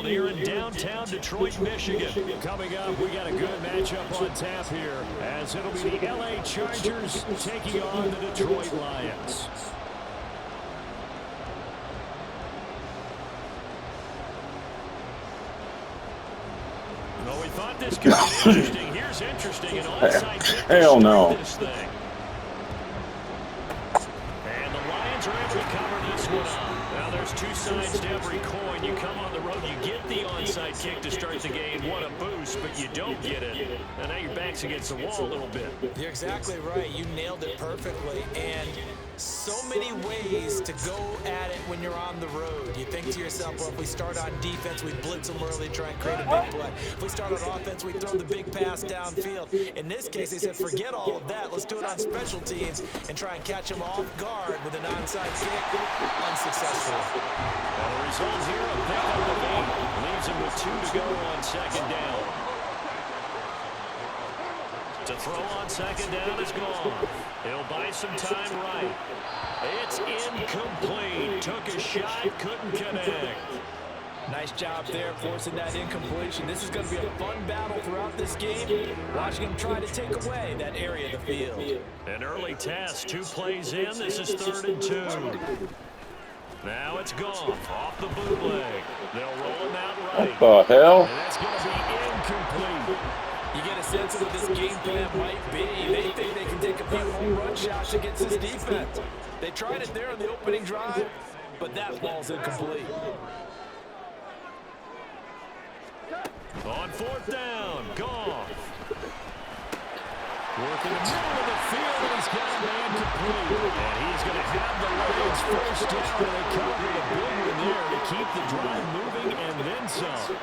here in downtown Detroit, Michigan. Coming up, we got a good matchup on tap here, as it'll be the LA Chargers taking on the Detroit Lions. Well, we thought this could be interesting. Here's interesting. An onside kick to start this thing. And the Lions are able to cover this one up. Now, there's two sides to every coin. You come on the road, you get the onside kick to start the game. What a boost, but you don't get it. And now your back's against the wall a little bit. You're exactly right. You nailed it perfectly. And so many ways to go at it when you're on the road. You think to yourself, well, if we start on defense, we blitz them early, try and create a big play. If we start on offense, we throw the big pass downfield. In this case, they said, forget all of that. Let's do it on special teams and try and catch them off guard with an onside kick. Unsuccessful. Well, the result here, a pickup of 8. Leaves him with 2 to go on second down. To throw on second down is gone. He'll buy some time right. It's incomplete. Took a shot, couldn't connect. Nice job there, forcing that incompletion. This is going to be a fun battle throughout this game. Watching him try to take away that area of the field. An early test, 2 plays in. This is 3rd and 2. Now it's gone off the bootleg. They'll roll him out right. What the hell? And that's going to be incomplete. You get a sense of what this game plan might be. They think they can take a few home run shots against this defense. They tried it there on the opening drive, but that ball's incomplete. On 4th down, Goff. Working the middle of the field, and he's got a man complete. And he's going to have the Lions first down, and they cover a big one there to keep the drive moving and then some.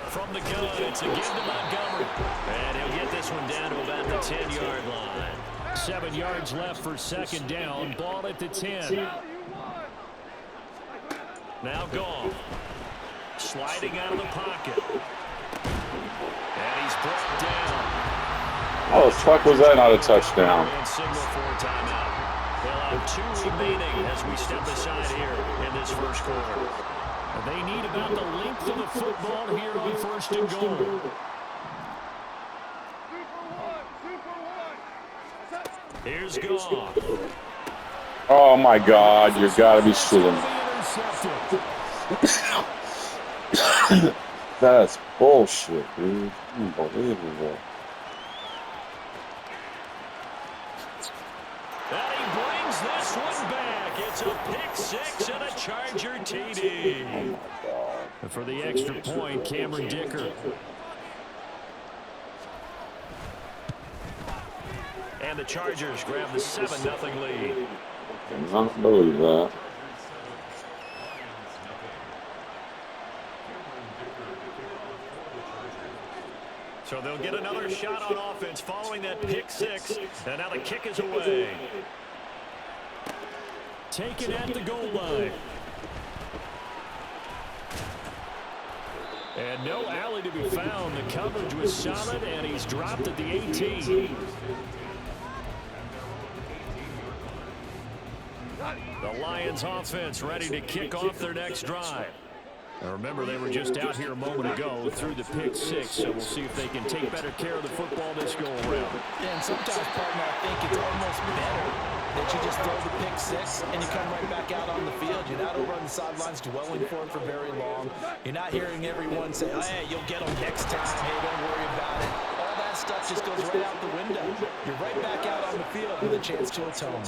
From the gun, it's again to Montgomery. And he'll get this one down to about the 10-yard line. 7 yards left for second down. Ball at the 10. Now Goff. Sliding out of the pocket. And he's brought down. How the fuck was that not a touchdown? And signal for a timeout. They'll have 2 remaining as we step aside here in this first quarter. They need about the length of the football here on 1st and goal. Here's Goff. Oh my God, you gotta be shitting me. That's bullshit, dude. Unbelievable. And he brings this one back. It's a pick 6 and a Charger TD. Oh my God. For the extra point, Cameron Dicker. And the Chargers grab the 7-0 lead. I cannot believe that. So they'll get another shot on offense following that pick 6. And now the kick is away. Taken at the goal line. And no alley to be found. The coverage was solid, and he's dropped at the 18. The Lions offense ready to kick off their next drive. Now remember, they were just out here a moment ago through the pick 6, so we'll see if they can take better care of the football this go around. Yeah, and sometimes, partner, I think it's almost better that you just throw the pick 6 and you come right back out on the field. You're not over on the sidelines dwelling for it for very long. You're not hearing everyone say, oh, hey, you'll get them next time. Hey, don't worry about it. All that stuff just goes right out the window. You're right back out on the field with a chance to atone.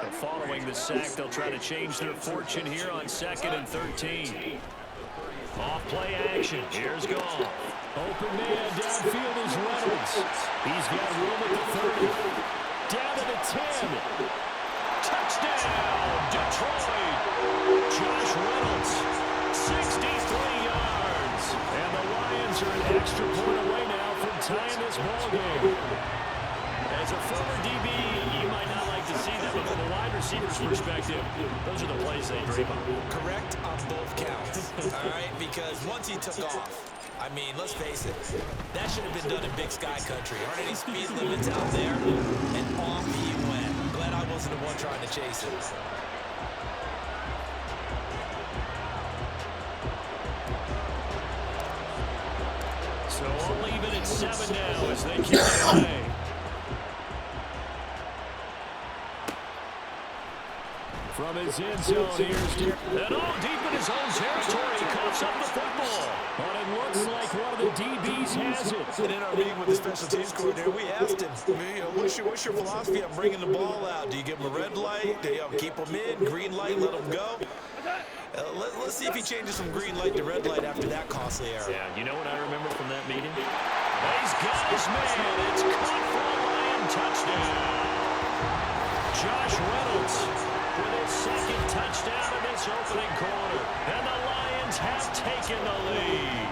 And following the sack, they'll try to change their fortune here on 2nd and 13. Off play action. Here's Goff. Open man downfield is Reynolds. He's got room at the 30. Down to the 10. Touchdown, Detroit. Josh Reynolds, 63 yards. And the Lions are an extra point away now from tying this ball game. As a former DB, you might not like to see that, but from a wide receiver's perspective, those are the plays they dream of. Correct on both counts, all right? Because once he took off, I mean, let's face it, that should have been done in Big Sky Country. Aren't any speed limits out there? And off he went. Glad I wasn't the one trying to chase it. So I'll leave it at 7 now as they keep it away. From his end zone, here's Derek. And all deep in his own territory, he coughs up the football. But it looks like one of the DBs has it. And in our meeting with the special teams coordinator, we asked him, what's your philosophy on bringing the ball out? Do you give him a red light? Do you keep him in? Green light, let him go? Let's see if he changes from green light to red light after that costly error. Yeah, you know what I remember from that meeting? He's got his man. It's caught for a Lion touchdown. Josh Reynolds with his second touchdown in this opening quarter. And the Lions have taken the lead.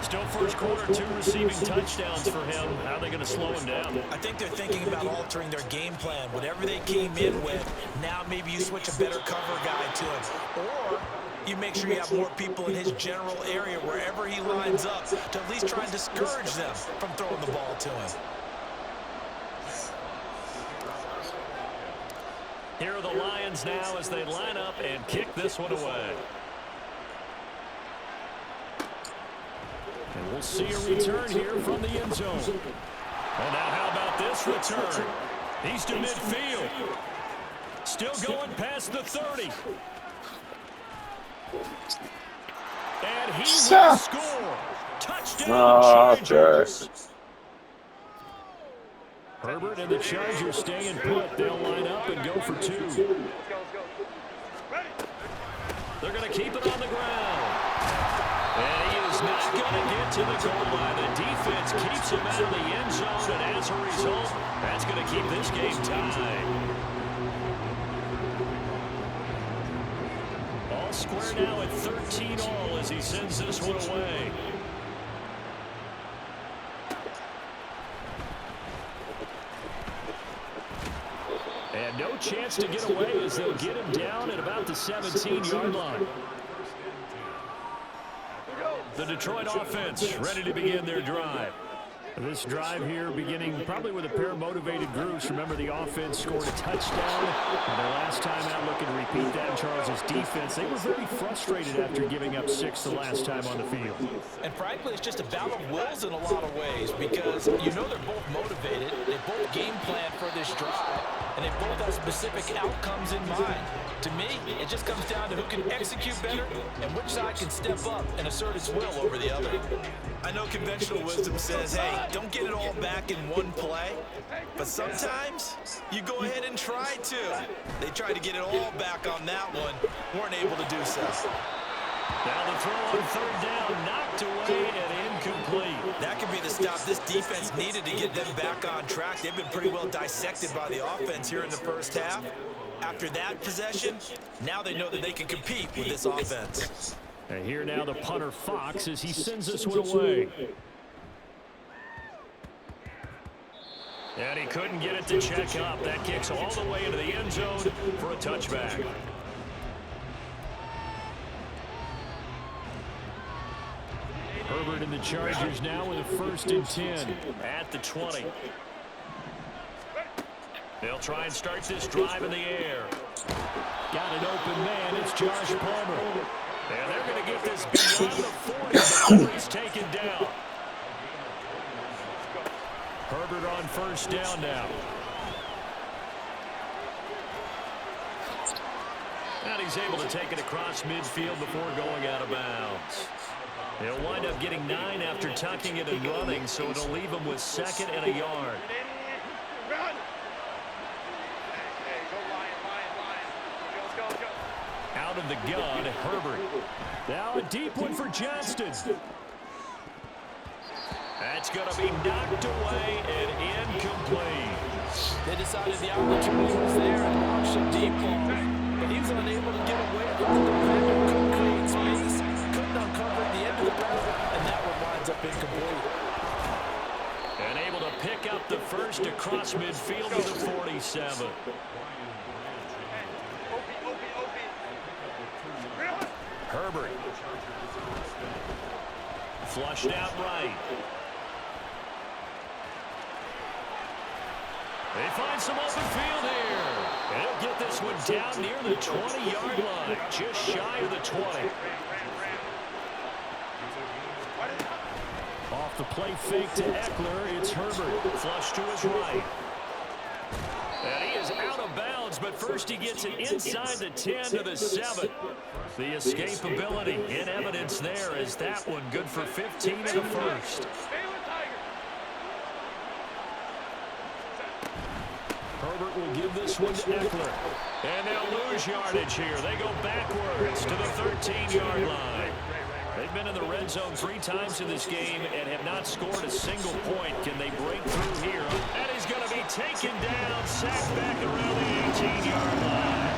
Still first quarter, 2 receiving touchdowns for him. How are they going to slow him down? I think they're thinking about altering their game plan. Whatever they came in with, now maybe you switch a better cover guy to him. Or you make sure you have more people in his general area wherever he lines up to at least try and discourage them from throwing the ball to him. Here are the Lions now as they line up and kick this one away. And we'll see a return here from the end zone. Well, now how about this return? He's to midfield. Still going past the 30. And he will score. Touchdown, Chargers. Herbert and the Chargers staying put. They'll line up and go for 2. They're going to keep it on the ground. And he is not going to get to the goal line. The defense keeps him out of the end zone, and as a result, that's going to keep this game tied. All square now at 13 all as he sends this one away. And no chance to get away as they'll get him down at about the 17-yard line. The Detroit offense ready to begin their drive. This drive here beginning probably with a pair of motivated groups. Remember, the offense scored a touchdown. And their last time out looking to repeat that in Charles' defense. They were very frustrated after giving up 6 the last time on the field. And frankly, it's just a battle of wills in a lot of ways because you know they're both motivated. They both game plan for this drive. And they both have specific outcomes in mind. To me, it just comes down to who can execute better and which side can step up and assert its will over the other. I know conventional wisdom says, hey, don't get it all back in one play. But sometimes you go ahead and try to. They tried to get it all back on that one, weren't able to do so. Now the throw on 3rd down, knocked away and incomplete. That could be the stop this defense needed to get them back on track. They've been pretty well dissected by the offense here in the first half. After that possession, now they know that they can compete with this offense. And here now the punter Fox as he sends this one away. And he couldn't get it to check up. That kicks all the way into the end zone for a touchback. Herbert and the Chargers now with a 1st and 10 at the 20. They'll try and start this drive in the air. Got an open man. It's Josh Palmer. And they're going to get this beyond the 40 before he's taken down. Herbert on 1st down now. And he's able to take it across midfield before going out of bounds. He'll wind up getting 9 after tucking it and running, so it'll leave him with 2nd and a yard. Out of the gun, Herbert. Now a deep one for Johnston. That's going to be knocked away and incomplete. They decided the opportunity was there and launched a deep ball, but he was unable to get away from the defender. Couldn't create space, couldn't uncover at the end of the route, and that one winds up incomplete. And able to pick up the 1st across midfield to the 47. Herbert. Flushed out right. They find some open field here. And he'll get this one down near the 20-yard line, just shy of the 20. the play fake to Eckler. It's Herbert. Flush to his right. And he is out of bounds, but first he gets it inside the 10 to the 7. The escapability in evidence there is that one good for 15 in the first. Herbert will give this one to Eckler. And they'll lose yardage here. They go backwards to the 13-yard line. They've been in the red zone 3 times in this game and have not scored a single point. Can they break through here? And he's going to be taken down, sacked back around the 18-yard line.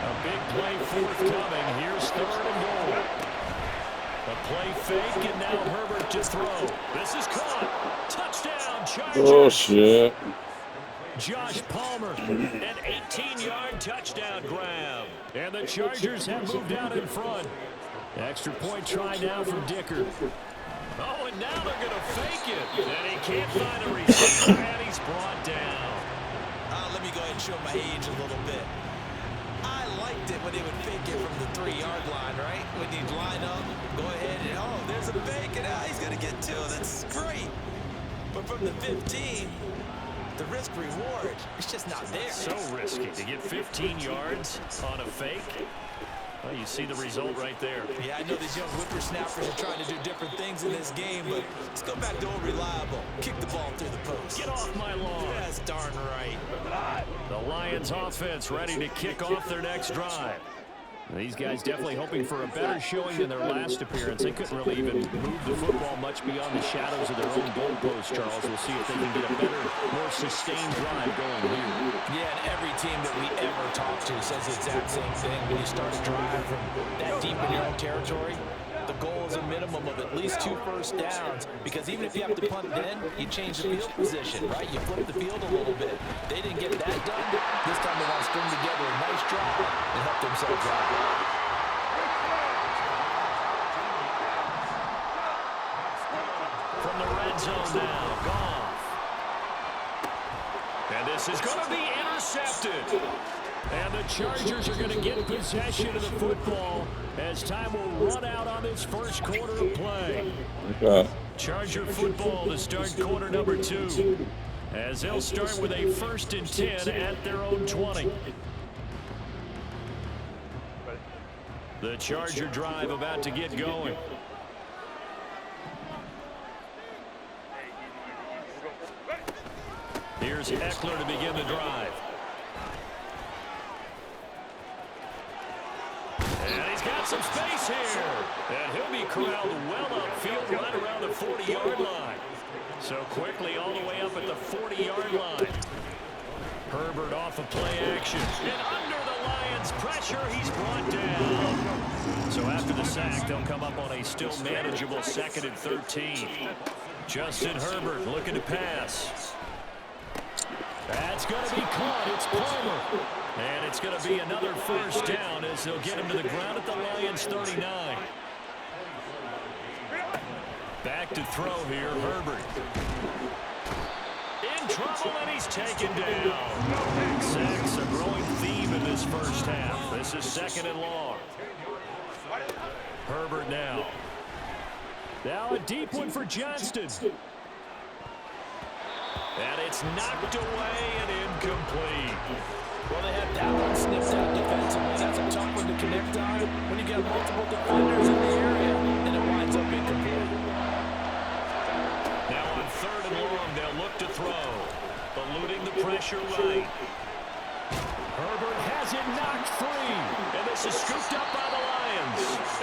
A big play forthcoming. Here's 3rd and goal. A play fake, and now Herbert to throw. This is caught. Touchdown, Chargers. Oh, shit. Josh Palmer, an 18-yard touchdown grab. And the Chargers have moved out in front. Extra point try now from Dicker. Oh, and now they're going to fake it. And he can't find a receiver, and he's brought down. Let me go ahead and show my age a little bit. I liked it when they would fake it from the 3-yard line, right? When you'd line up, go ahead and, oh, there's a fake, and he's going to get 2. That's great. But from the 15, the risk-reward, it's just not there. So risky to get 15 yards on a fake. Well, you see the result right there. Yeah, I know these young whippersnappers are trying to do different things in this game, but let's go back to old reliable. Kick the ball through the post. Get off my lawn. That's darn right. The Lions offense ready to kick off their next drive. These guys definitely hoping for a better showing than their last appearance. They couldn't really even move the football much beyond the shadows of their own goalpost, Charles. We'll see if they can get a better, more sustained drive going here. Yeah, and every team that we ever talk to says the exact same thing. When you start a drive from that deep in your own territory, the goal is a minimum of at least 2 first downs, because even if you have to punt it in, you change the field position, right? You flip the field a little bit. They didn't get that done. This time they want to string together a nice drive and help themselves out. From the red zone now, Goff. And this is going to be intercepted. And the Chargers are going to get possession of the football as time will run out on this first quarter of play. Charger football to start quarter number 2. As they'll start with a 1st and 10 at their own 20. The Charger drive about to get going. Here's Eckler to begin the drive. And he's got some space here. And he'll be corralled well upfield right around the 40-yard line. So quickly all the way up at the 40-yard line. Herbert off of play action. And under the Lions' pressure, he's brought down. So after the sack, they'll come up on a still manageable 2nd and 13. Justin Herbert looking to pass. That's going to be caught. It's Palmer. And it's going to be another first down as they'll get him to the ground at the Lions' 39. Back to throw here, Herbert. In trouble, and he's taken down. Sacks, a growing theme in this first half. This is 2nd and long. Herbert now. Now a deep one for Johnston. And it's knocked away and incomplete. Well, they had that one sniffed out defensively. That's a tough one to connect on when you got multiple defenders in the area, and it winds up incomplete. Now on 3rd and long, they'll look to throw. Eluding the pressure right. Herbert has it knocked free. And this is scooped up by the Lions.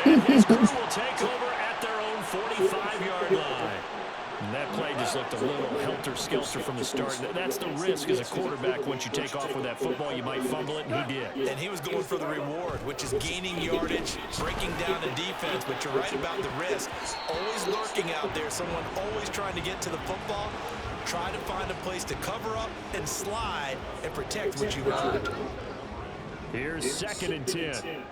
And his crew will take over at their own 45-yard line. And that play just looked a little helter-skelter from the start. That's the risk as a quarterback. Once you take off with that football, you might fumble it, and he did. And he was going for the reward, which is gaining yardage, breaking down the defense. But you're right about the risk. Always lurking out there, someone always trying to get to the football. Try to find a place to cover up and slide and protect what you got. Here's 2nd and 10.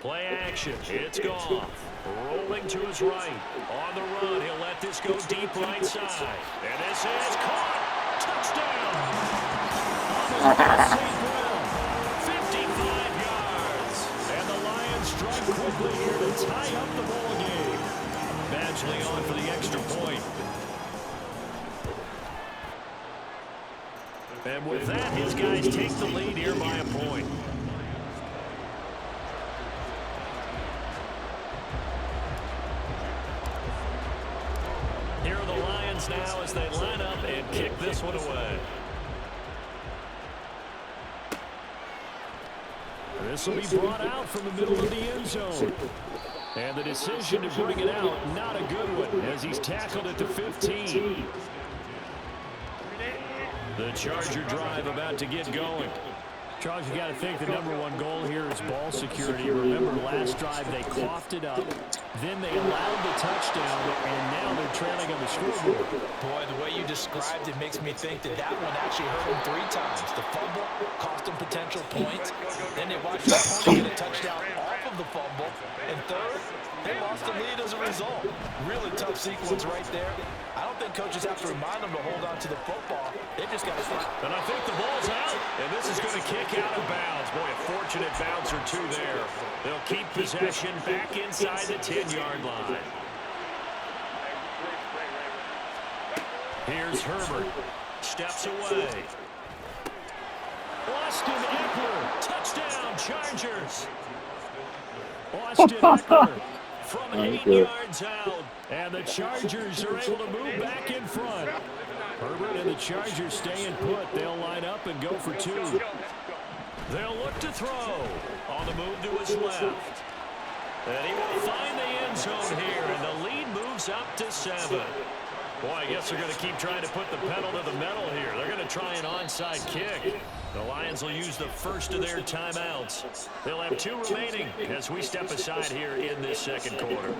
Play action. It's Goff. Rolling to his right. On the run, he'll let this go deep right side. And this is caught. Touchdown. On the St. Brown. 55 yards. And the Lions strike quickly here to tie up the ball game. Badgley on for the extra point. And with that, his guys take the lead here by a point. Here are the Lions now as they line up and kick this one away. This will be brought out from the middle of the end zone. And the decision to bring it out, not a good one, as he's tackled at the 15. The Charger drive about to get going. Charles, you got to think the #1 goal here is ball security. Remember, last drive they coughed it up, then they allowed the touchdown, and now they're trailing on the scoreboard. Boy, the way you described it makes me think that that one actually hurt them 3 times. The fumble cost them potential points. Then they watched the opponent get a touchdown off of the fumble. And third, they lost the lead as a result. Really tough sequence right there. I don't think coaches have to remind them to hold on to the football. They just got to stop. And I think the ball's out, and this is going to kick out of bounds. Boy, a fortunate bounce or two there. They'll keep possession back inside the 10-yard line. Here's Herbert. Steps away. Austin Eckler. Touchdown, Chargers. Austin Eckler from 8 yards out. And the Chargers are able to move back in front. Herbert and the Chargers staying put. They'll line up and go for 2. They'll look to throw. On the move to his left. And he will find the end zone here. And the lead moves up to 7. Boy, I guess they're going to keep trying to put the pedal to the metal here. They're going to try an onside kick. The Lions will use the first of their timeouts. They'll have 2 remaining as we step aside here in this second quarter.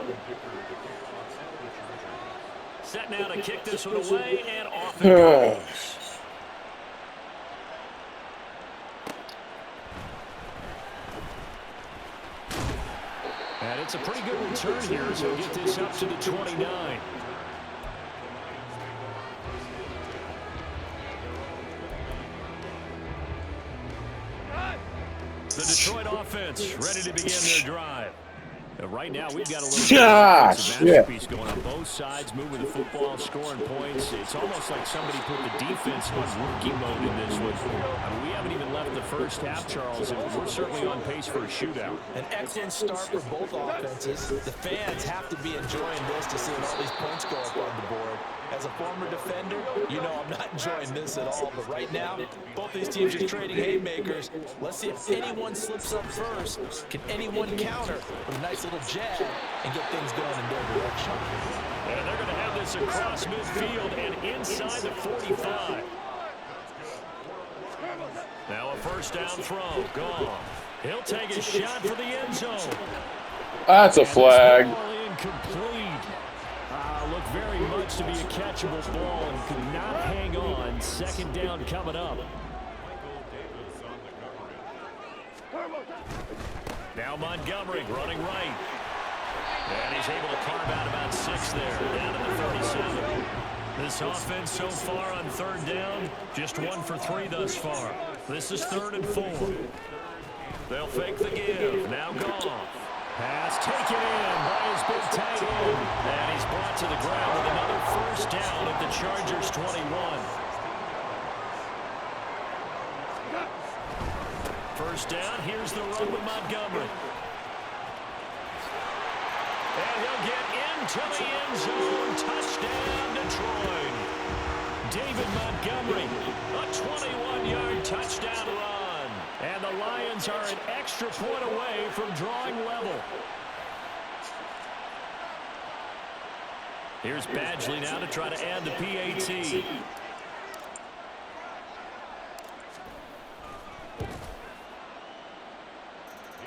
Set now to kick this one away, and off it goes. And it's a pretty good return here as we'll get this up to the 29. The Detroit offense ready to begin their drive. Right now, we've got a little masterpiece going on both sides, moving the football, scoring points. It's almost like somebody put the defense on rookie mode in this one. I mean, we haven't even left the first half, Charles, and we're certainly on pace for a shootout. An excellent start for both offenses. The fans have to be enjoying this to see all these points go up on the board. As a former defender, you know I'm not enjoying this at all. But right now, both these teams are trading haymakers. Let's see if anyone slips up first. Can anyone counter with a nice little jab and get things going in their direction? And they're going to have this across midfield and inside the 45. Now a first down throw. Gone. He'll take a shot for the end zone. That's a flag. Incomplete. Looked very much to be a catchable ball and could not hang on. Second down coming up. Now Montgomery running right. And he's able to carve out about 6 there. Down to the 37. This offense so far on third down, just 1 for 3 thus far. This is 3rd and 4. They'll fake the give. Now Goff. Pass taken in by his big tight end. And he's brought to the ground with another first down at the Chargers 21. First down, here's the run with Montgomery. And he'll get into the end zone. Touchdown, Detroit. David Montgomery, a 21-yard touchdown run. And the Lions are an extra point away from drawing level. Here's Badgley now to try to add the PAT.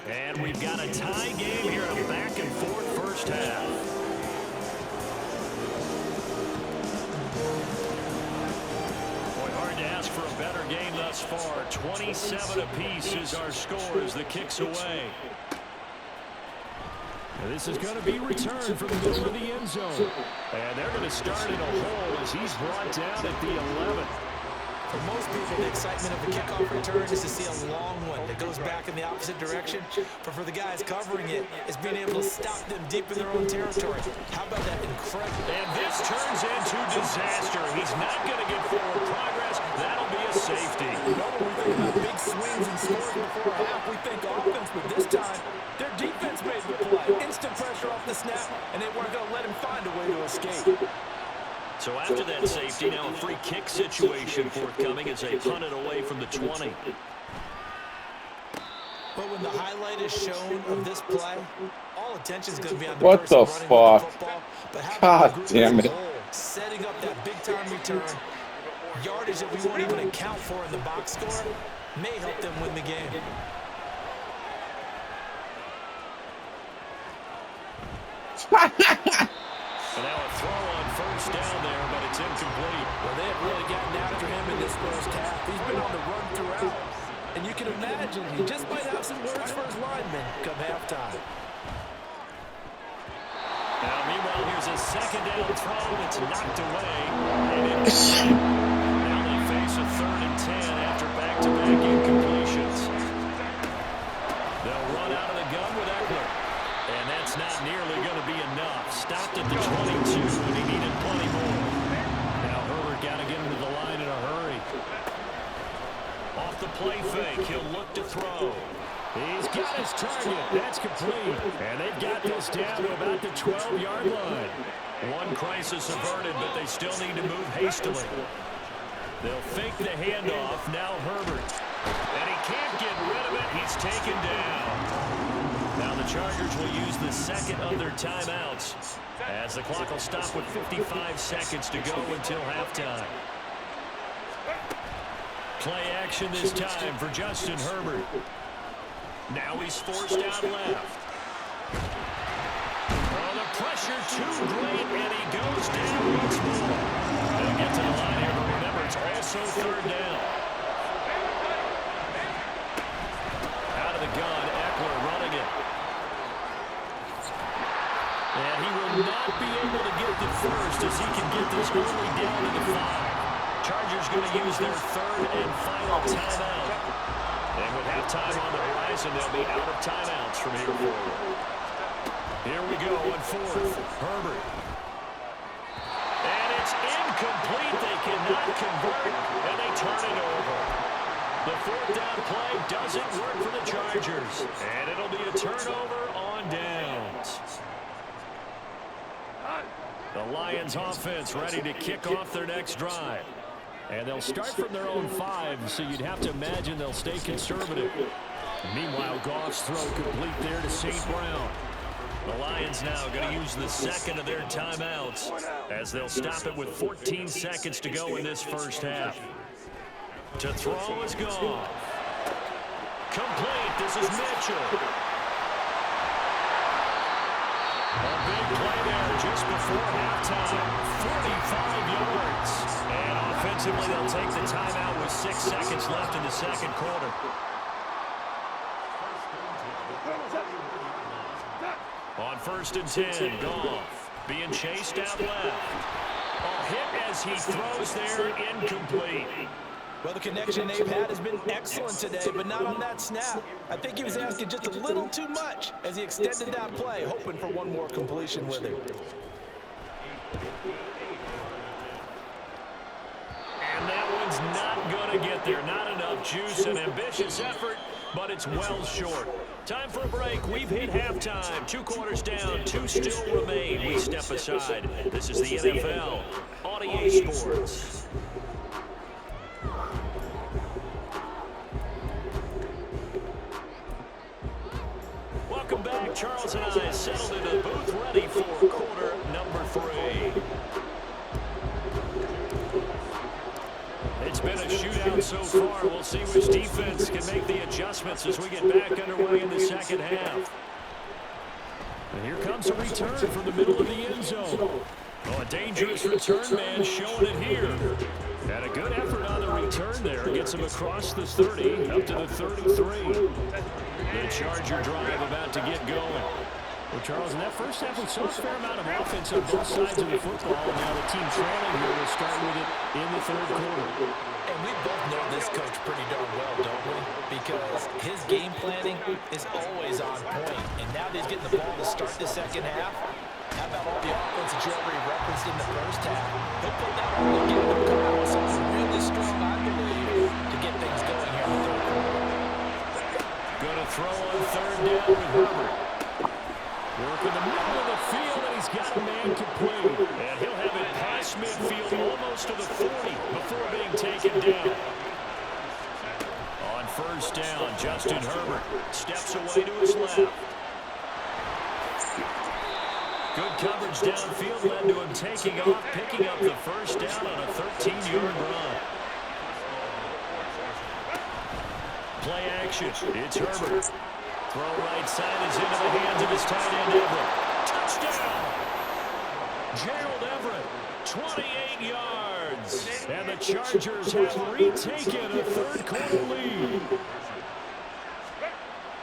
And we've got a tie game here, a back-and-forth first half. Ask for a better game thus far. 27 apiece is our score as the kick's away. And this is going to be returned from the middle of the end zone. And they're going to start in a hole as he's brought down at the 11. For most people, the excitement of a kickoff return is to see a long one that goes back in the opposite direction. But for the guys covering it, it's being able to stop them deep in their own territory. How about that incredible? And this turns into disaster. He's not going to get forward progress. That'll be a safety. Normally we think about big swings and scores before a half. We think offense, but this time, their defense made the play. Instant pressure off the snap, and they weren't going to let him find a way to escape. So after that safety, now a free kick situation forthcoming as they punt it away from the 20. But when the highlight is shown of this play, all attention is going to be on the What person the running fuck? with the football. But how about God the group damn as a it. whole, setting up that big-time return, yardage that we won't even account for in the box score, may help them win the game. And now a throw on first down there, but it's incomplete. Well, they have really gotten after him in this first half. He's been on the run throughout. And you can imagine he just might have some words for his linemen come halftime. Now, meanwhile, here's a second down throw. It's knocked away. And incomplete. Now they face a 3rd and 10 after back-to-back incompletions. They'll run out of the gun with Eckler. And that's not nearly going to be enough. Stopped at the 22, and he needed plenty more. Now Herbert got to get into the line in a hurry. Off the play fake, he'll look to throw. He's got his target. That's complete. And they've got this down to about the 12-yard line. One crisis averted, but they still need to move hastily. They'll fake the handoff. Now Herbert. And he can't get rid of it. He's taken down. Now the Chargers will use the second of their timeouts as the clock will stop with 55 seconds to go until halftime. Play action this time for Justin Herbert. Now he's forced out left. Oh, the pressure too great, and he goes down once more. They'll get to the line here, but remember, it's also 3rd down. Out of the gun, Eckler running it. And he will not be able to get the first as he can get this only down to the 5. Chargers going to use their 3rd and final timeout. And with halftime on the horizon, they'll be out of timeouts from here forward. Here we go on 4th. Herbert. And it's incomplete. They cannot convert, and they turn it over. The 4th down play doesn't work for the Chargers. And it'll be a turnover on downs. The Lions offense ready to kick off their next drive. And they'll start from their own 5, so you'd have to imagine they'll stay conservative. Meanwhile, Goff's throw complete there to St. Brown. The Lions now going to use the second of their timeouts as they'll stop it with 14 seconds to go in this first half. To throw is Goff. Complete. This is Mitchell. A big play there just before halftime. 45 yards. And offensively, they'll take the timeout with 6 seconds left in the second quarter. On 1st and 10, Goff being chased out left. A hit as he throws there, incomplete. Well, the connection they've had has been excellent today, but not on that snap. I think he was asking just a little too much as he extended that play, hoping for one more completion with it. And that one's not going to get there. Not enough juice, an ambitious effort, but it's well short. Time for a break. We've hit halftime. 2 quarters down, 2 still remain. We step aside. This is the NFL on EA Sports. Welcome back. Charles and I settled into the booth ready for quarter number 3. It's been a shootout so far. We'll see which defense can make the adjustments as we get back underway in the second half. And here comes a return from the middle of the end zone. Oh, a dangerous return man showing it here. And a good effort on the return there. Gets him across the 30, up to the 33. The Charger drive about to get going. Well, Charles, in that first half, we saw a fair amount of offense on both sides of the football. And now the team trailing here will start with it in the 3rd quarter. And we both know this coach pretty darn well, don't we? Because his game planning is always on point. And now that he's getting the ball to start the second half, how about all the offense that you already referenced in the first half? He'll put that all together. He'll come out with something really strong, I believe, to get things going here in the third quarter. Going to throw on third down with Herbert. Work in the middle of the field, and he's got a man complete. And he'll have it past midfield almost to the 40 before being taken down. On first down, Justin Herbert steps away to his left. Good coverage downfield led to him taking off, picking up the first down on a 13-yard run. Play action. It's Herbert. Throw right side is into the hands of his tight end, Everett. Touchdown! Gerald Everett, 28 yards. And the Chargers have retaken a third-quarter lead.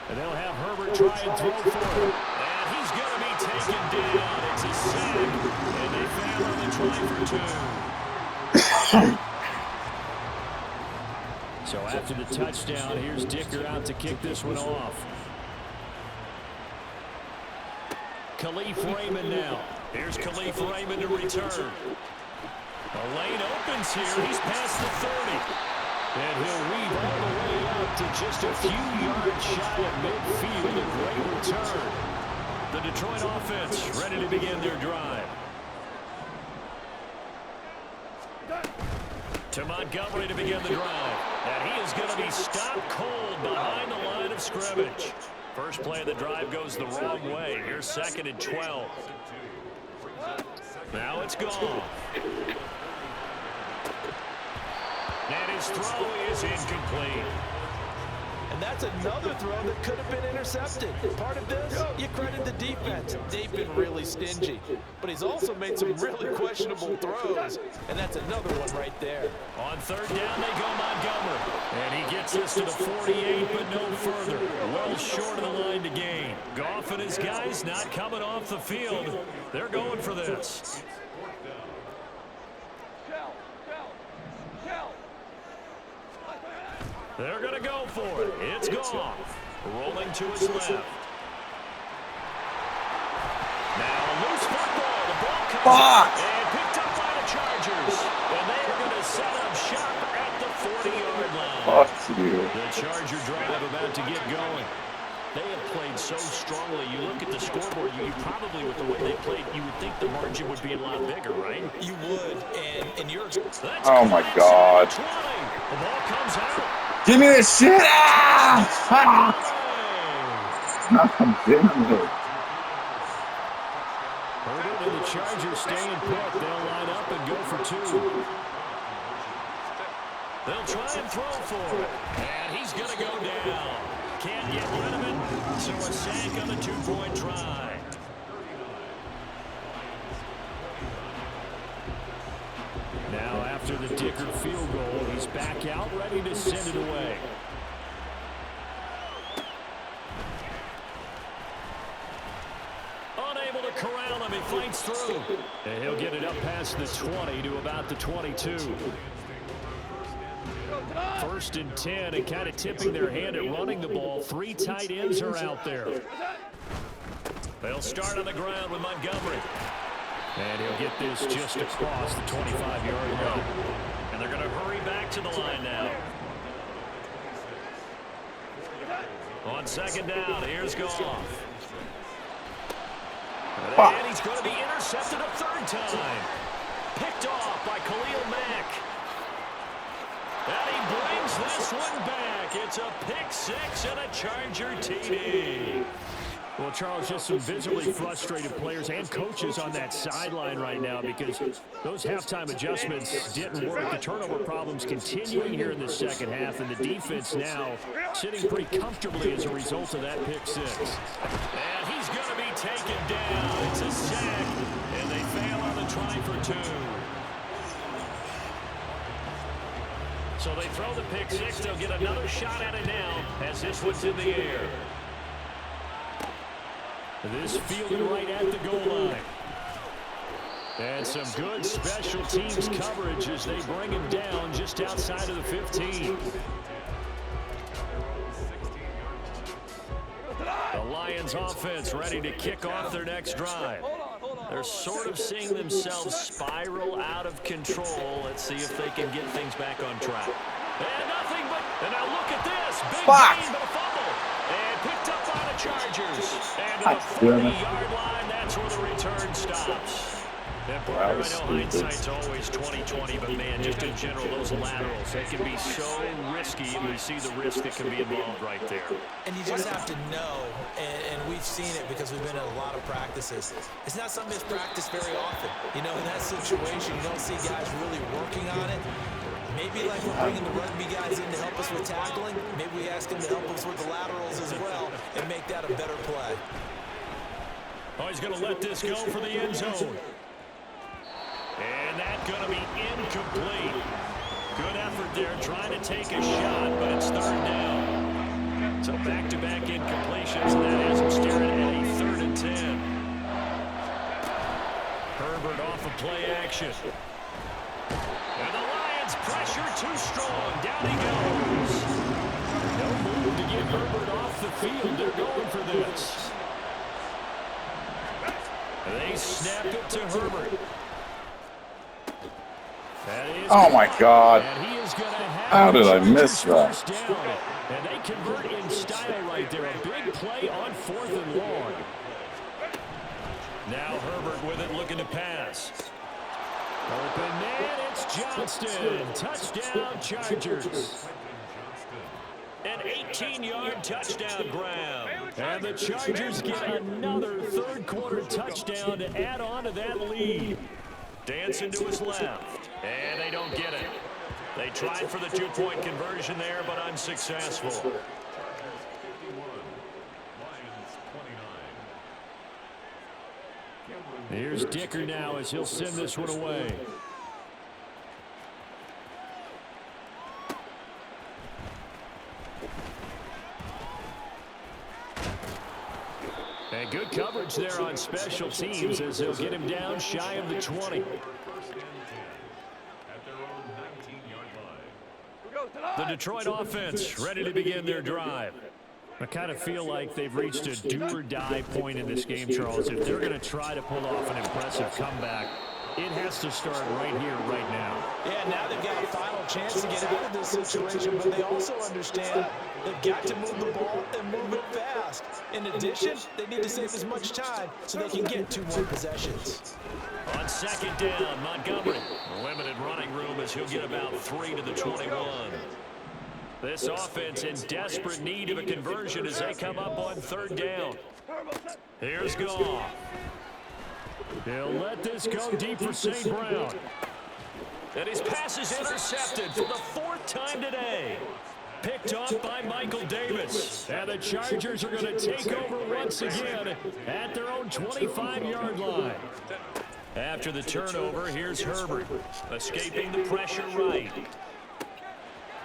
And they'll have Herbert try and throw for it. And he's going to be taken down. It's a sack. And they fail on the try for 2. So after the touchdown, here's Dicker out to kick this one off. Khalif Raymond now. Here's Khalif Raymond to return. The lane opens here. He's past the 30. And he'll weave all the way up to just a few yards shy of midfield. A great return. The Detroit offense ready to begin their drive. To Montgomery to begin the drive. And he is going to be stopped cold behind the line of scrimmage. First play of the drive goes the wrong way. Here's 2nd and 12. Now it's gone. And his throw is incomplete. And that's another throw that could have been intercepted. Part of this, you credit the defense. They've been really stingy. But he's also made some really questionable throws. And that's another one right there. On third down, they go Montgomery. And he gets this to the 48, but no further. Well short of the line to gain. Goff and his guys not coming off the field. They're going for this. They're going to go for it. It's Goff. Rolling to his left. Now a loose football. The ball comes out and picked up by the Chargers. And they are going to set up shop at the 40-yard line. Fuck you. The Charger drive about to get going. They have played so strongly. You look at the scoreboard, you probably, with the way they played, you would think the margin would be a lot bigger, right? You would. And you're... Oh, my God. The ball comes out. Give me this shit! Ah! I'm damn it. Herbert and the Chargers staying put. They'll line up and go for 2. They'll try and throw for it. And he's going to go down. Can't get rid of it. So a sack on the 2-point try. Now after the Dicker field goal, he's back out ready to send it away. Unable to corral him, he fights through. And he'll get it up past the 20 to about the 22. 1st and 10, and kind of tipping their hand at running the ball. 3 tight ends are out there. They'll start on the ground with Montgomery. And he'll get this just across the 25-yard line. And they're going to hurry back to the line now. On 2nd down, here's Goff. And he's going to be intercepted a 3rd time. Picked off by Khalil Mack. And he brings this one back. It's a pick 6 and a Charger TD. Well, Charles, just some visibly frustrated players and coaches on that sideline right now because those halftime adjustments didn't work. The turnover problems continuing here in the second half, and the defense now sitting pretty comfortably as a result of that pick 6. And he's going to be taken down. It's a sack, and they fail on the try for 2. So they throw the pick 6. They'll get another shot at it now as this one's in the air. This fielded right at the goal line. And some good special teams coverage as they bring him down just outside of the 15. The Lions offense ready to kick off their next drive. They're sort of seeing themselves spiral out of control. Let's see if they can get things back on track. And nothing but, and now look at this. Big gain, but a fumble. And picked up by the Chargers. And to the 40-yard line, that's where the return stops. And partner, I know hindsight's always 20/20, but man, just in general, those laterals, they can be so risky, and we see the risk that can be involved right there. And you just have to know, and we've seen it because we've been at a lot of practices. It's not something that's practiced very often. You know, in that situation, you don't see guys really working on it. Maybe like we're bringing the rugby guys in to help us with tackling, maybe we ask them to help us with the laterals as well and make that a better play. Oh, he's going to let this go for the end zone. And that's going to be incomplete. Good effort there trying to take a shot, but it's third down. So back-to-back incompletions, and that has him staring at a 3rd and 10. Herbert off of play action. And the Lions pressure too strong. Down he goes. No move to get Herbert off the field. They're going for this. They snap it to Herbert. Oh, my God. How did I miss that? And they convert in style right there. A big play on 4th and long. Now Herbert with it, looking to pass. Open man, it's Johnston. Touchdown, Chargers. An 18-yard touchdown grab. And the Chargers get another third-quarter touchdown to add on to that lead. Dancing to his left. And they don't get it. They tried for the 2-point conversion there, but unsuccessful. Here's Dicker now as he'll send this one away. And good coverage there on special teams as they'll get him down shy of the 20. The Detroit offense ready to begin their drive. I kind of feel like they've reached a do-or-die point in this game, Charles. If they're going to try to pull off an impressive comeback, it has to start right here, right now. Yeah, now they've got a final chance to get out of this situation, but they also understand they've got to move the ball and move it fast. In addition, they need to save as much time so they can get 2 more possessions. On 2nd down, Montgomery. Limited running room as he'll get about 3 to the 21. This offense in desperate need of a conversion as they come up on 3rd down. Here's Goff. He'll let this go deep for St. Brown. And his pass is intercepted for the 4th time today. Picked off by Michael Davis. And the Chargers are going to take over once again at their own 25-yard line. After the turnover, here's Herbert. Escaping the pressure right.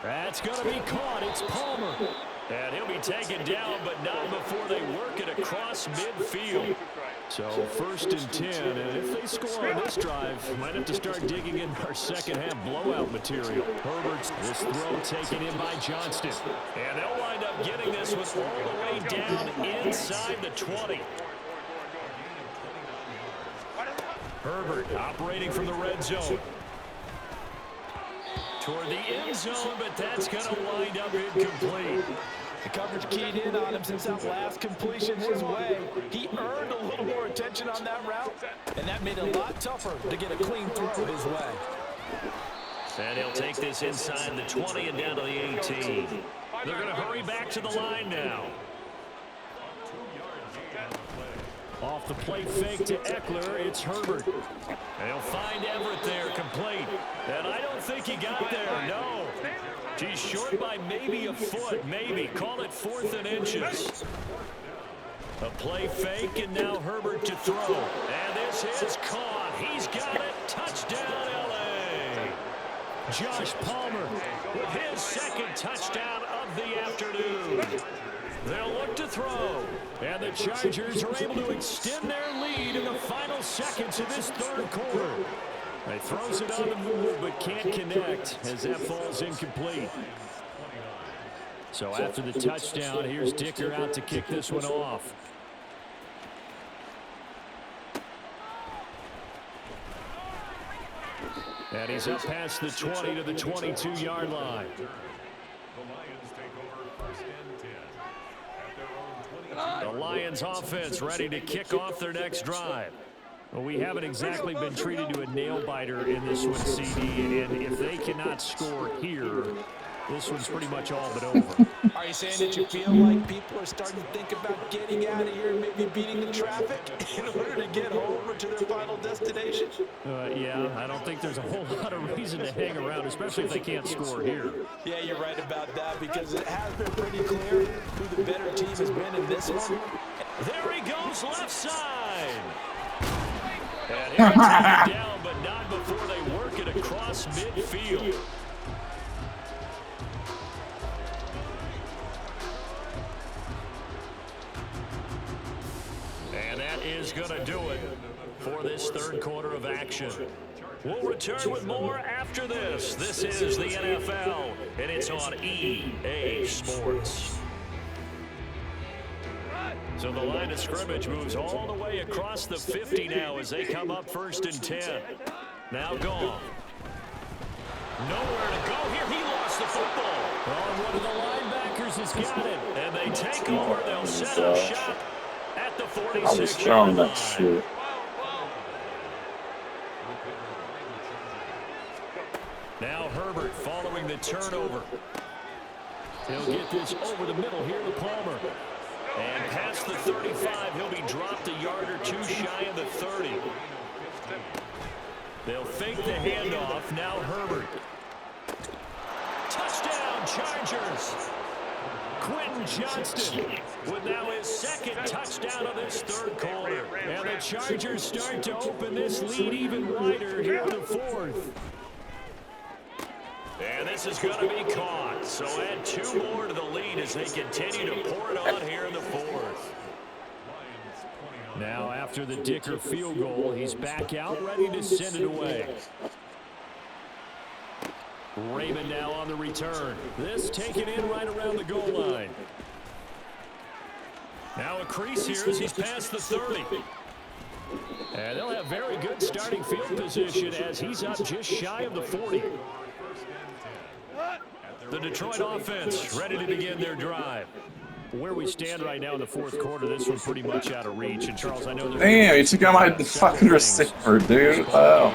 That's going to be caught. It's Palmer. And he'll be taken down, but not before they work it across midfield. So 1st and 10, and if they score on this drive, might have to start digging in our second-half blowout material. Herbert's this throw taken in by Johnston. And they'll wind up getting this one all the way down inside the 20. Herbert operating from the red zone. Toward the end zone, but that's going to wind up incomplete. The coverage keyed in on him since that last completion his way. He earned a little more attention on that route, and that made it a lot tougher to get a clean throw his way. And he'll take this inside the 20 and down to the 18. They're going to hurry back to the line now. Off the play fake to Eckler, it's Herbert. They'll find Everett there, complete. And I don't think he got there, no. He's short by maybe a foot, maybe. Call it 4th and inches. A play fake, and now Herbert to throw. And this is caught. He's got it. Touchdown, L.A. Josh Palmer with his 2nd touchdown of the afternoon. They'll look to throw. And the Chargers are able to extend their lead in the final seconds of this third quarter. He throws it on the move but can't connect as that falls incomplete. So after the touchdown, here's Dicker out to kick this one off. And he's up past the 20 to the 22-yard line. The Lions offense ready to kick off their next drive. Well, we haven't exactly been treated to a nail-biter in this one, CD, and if they cannot score here, this one's pretty much all but over. Are you saying that you feel like people are starting to think about getting out of here and maybe beating the traffic in order to get home or to their final destination? Yeah, I don't think there's a whole lot of reason to hang around, especially if they can't score here. Yeah, you're right about that because it has been pretty clear who the better team has been in this one. There he goes, left side. And he'll take it down, but not before they work it across midfield. And that is going to do it for this third quarter of action. We'll return with more after this. This is the NFL, and it's on EA Sports. So the line of scrimmage moves all the way across the 50 now as they come up 1st and 10. Now gone. Nowhere to go here. He lost the football. Oh, one of the linebackers has got it. And they take over. They'll set up shop at the 46-yard line. Now Herbert following the turnover. He'll get this over the middle here to Palmer. And past the 35, he'll be dropped a yard or two shy of the 30. They'll fake the handoff. Now Herbert. Touchdown, Chargers. Quentin Johnston with now his second touchdown of this third quarter. And the Chargers start to open this lead even wider here in the fourth. And this is going to be caught. So add 2 more to the lead as they continue to pour it on here in the fourth. Now after the Dicker field goal, he's back out ready to send it away. Raymond now on the return. This taken in right around the goal line. Now a crease here as he's past the 30. And they'll have very good starting field position as he's up just shy of the 40. The Detroit offense ready to begin their drive. Where we stand right now in the fourth quarter, this one's pretty much out of reach. And Charles, I know damn, you took out my fucking receiver, dude. Oh.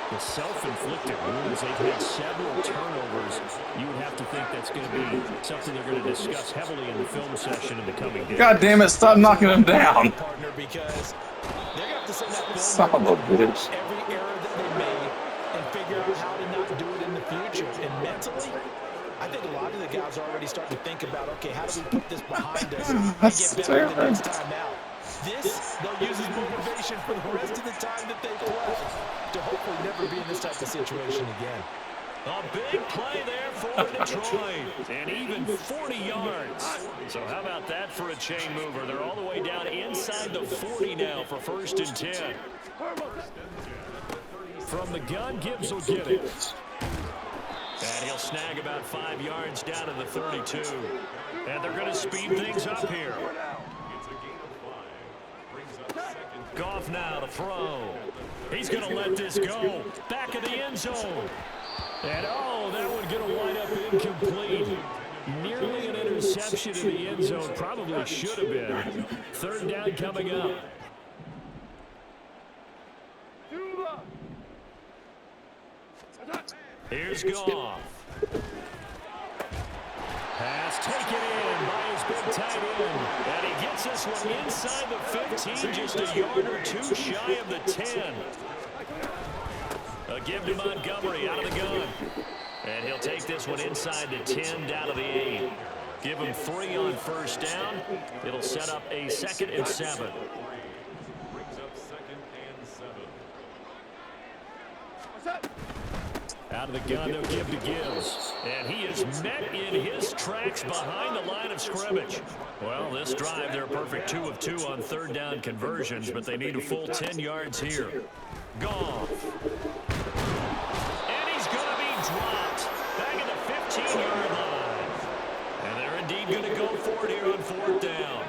The self-inflicted wounds, they've had several turnovers. You would have to think that's going to be something they're going to discuss heavily in the film session in the coming days. God damn it, stop knocking him down. Because they're going to have to send that film Son of a bitch. every error that they made and figure out how to not do it in the future. And mentally, I think a lot of the guys are already starting to think about, okay, how do we put this behind us and get better the next time out? This, they'll use as motivation for the rest of the time that they play to hopefully never be in this type of situation again. A big play there for Detroit, and even 40 yards. So how about that for a chain mover? They're all the way down inside the 40 now for 1st and 10. From the gun, Gibbs will get it. And he'll snag about 5 yards down to the 32. And they're going to speed things up here. Goff now to throw. He's going to let this go. Back of the end zone. And oh, that one going to wind up incomplete. Nearly an interception in the end zone. Probably should have been. 3rd down coming up. Here's Goff. Pass taken in by his big tight end. And he gets this one inside the 15, just a yard or 2 shy of the 10. A give to Montgomery out of the gun. And he'll take this one inside the 10 down to the 8. Give him 3 on 1st down. It'll set up a 2nd and 7. Out of the gun, they'll give to Gibbs. And he is met in his tracks behind the line of scrimmage. Well, this drive, they're a perfect 2 of 2 on third down conversions, but they need a full 10 yards here. Goff. And he's going to be dropped back at the 15-yard line. And they're indeed going to go for it here on fourth down.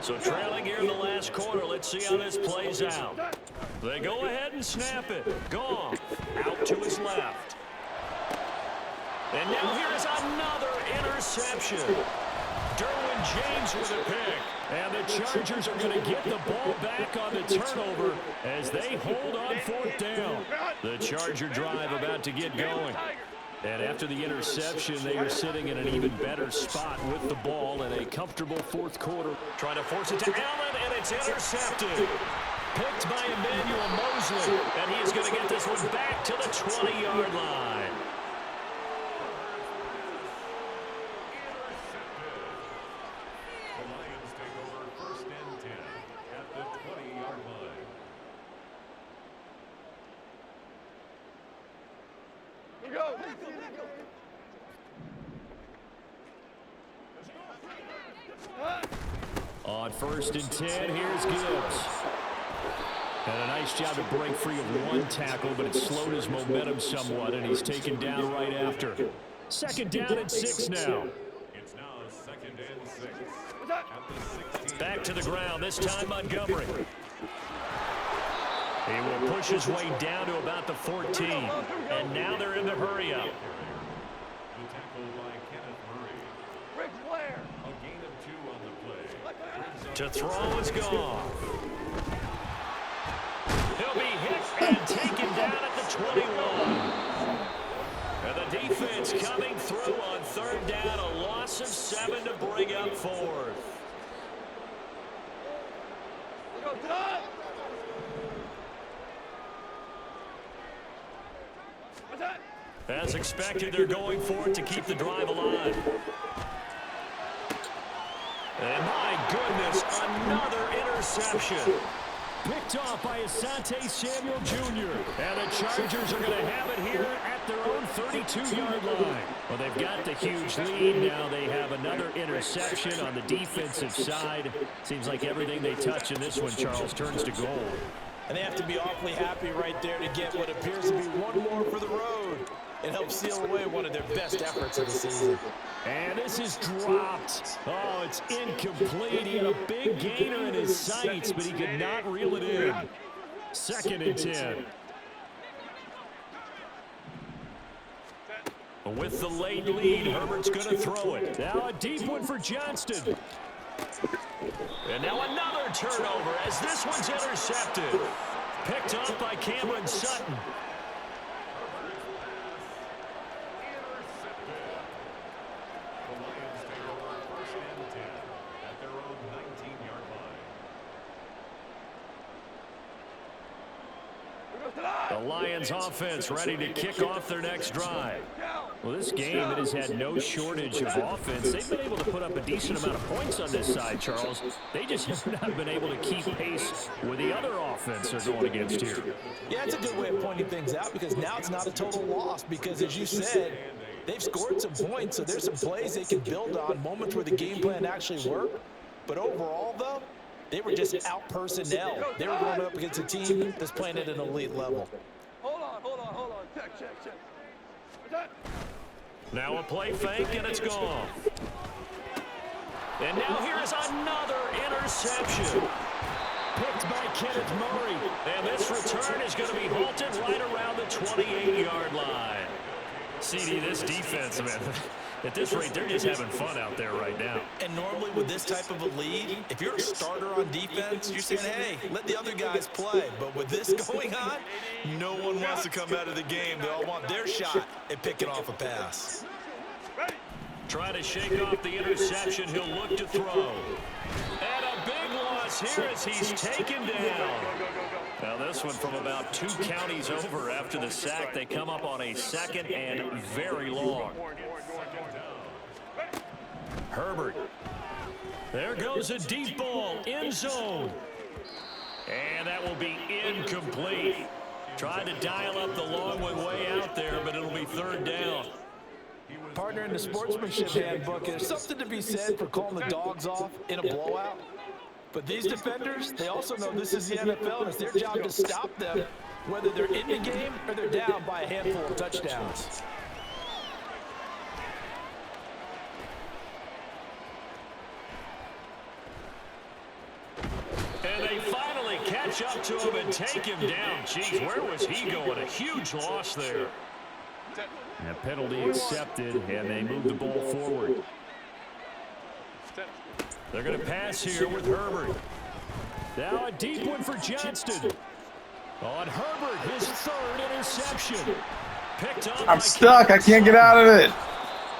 So trailing here in the last quarter, let's see how this plays out. They go ahead and snap it. Goff out to his left. And now here's another interception. Derwin James with a pick. And the Chargers are going to get the ball back on the turnover as they hold on fourth down. The Charger drive about to get going. And after the interception, they are sitting in an even better spot with the ball in a comfortable fourth quarter. Trying to force it to Allen, and it's intercepted. Picked by Emmanuel Mosley, and he is going to get this one back to the 20-yard line. The Lions take over first and 10 at the 20-yard line. Here we go. On first and 10, here's Gibbs. And a nice job to break free of one tackle, but it slowed his momentum somewhat, and he's taken down right after. Second down and 6 now. It's now second and 6 at the 16. Back to the ground, this time Montgomery. He will push his way down to about the 14. And now they're in the hurry-up. The tackle by Kenneth Murray. Rick Flair. A gain of 2 on the play. To throw is gone. He'll be hit and taken down at the 21. And the defense coming through on third down, a loss of 7 to bring up fourth. As expected, they're going for it to keep the drive alive. And my goodness, another interception. Picked off by Asante Samuel Jr. And the Chargers are going to have it here at their own 32-yard line. Well, they've got the huge lead. Now they have another interception on the defensive side. Seems like everything they touch in this one, Charles, turns to gold. And they have to be awfully happy right there to get what appears to be one more for the road. It helps seal away one of their best efforts of the season. And this is dropped. Oh, it's incomplete. He had a big gainer in his sights, but he could not reel it in. Second and 10. With the late lead, Herbert's going to throw it. Now a deep one for Johnston. And now another turnover as this one's intercepted. Picked up by Cameron Sutton. The Lions offense ready to kick off their next drive. Well, this game, it has had no shortage of offense. They've been able to put up a decent amount of points on this side, Charles. They just have not been able to keep pace with the other offense they're going against here. Yeah, it's a good way of pointing things out because now it's not a total loss because, as you said, they've scored some points, so there's some plays they can build on, moments where the game plan actually worked. But overall, though, they were just out-personnel. They were going up against a team that's playing at an elite level. Hold on. Check. Now a play fake, and it's gone. And now here is another interception. Picked by Kenneth Murray. And this return is going to be halted right around the 28-yard line. CD, this defense, man, at this rate, they're just having fun out there right now. And normally with this type of a lead, if you're a starter on defense, you're saying, hey, let the other guys play. But with this going on, no one wants to come out of the game. They all want their shot at picking off a pass. Trying to shake off the interception. He'll look to throw. And a big loss here as he's taken down. Now this one from about 2 counties over after the sack. They come up on a second and very long. Herbert. There goes a deep ball, end zone. And that will be incomplete. Tried to dial up the long way out there, but it'll be third down. Partner, in the sportsmanship handbook, there's something to be said for calling the dogs off in a blowout. But these defenders, they also know this is the NFL, and it's their job to stop them, whether they're in the game or they're down by a handful of touchdowns. And they finally catch up to him and take him down. Jeez, where was he going? A huge loss there. And a penalty accepted, and they move the ball forward. They're going to pass here with Herbert. Now a deep one for Johnston. On Herbert, his third interception. Picked up. I'm stuck. I can't get out of it.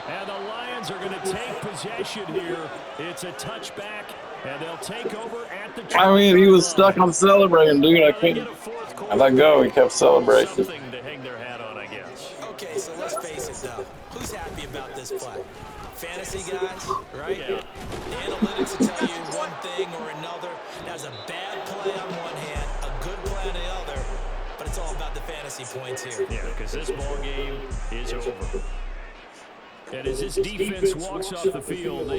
And the Lions are going to take possession here. It's a touchback, and they'll take over at the... I mean, he was stuck on celebrating, dude. I couldn't. I let go. He kept celebrating. Something to hang their hat on, I guess. Okay, so let's face it, though. Who's happy about this play? Fantasy guys, right? Yeah. The analytics will tell you one thing or another. That's a bad play on one hand, a good play on the other, but it's all about the fantasy points here. Yeah, because this ball game is over. And as this defense walks off the field, they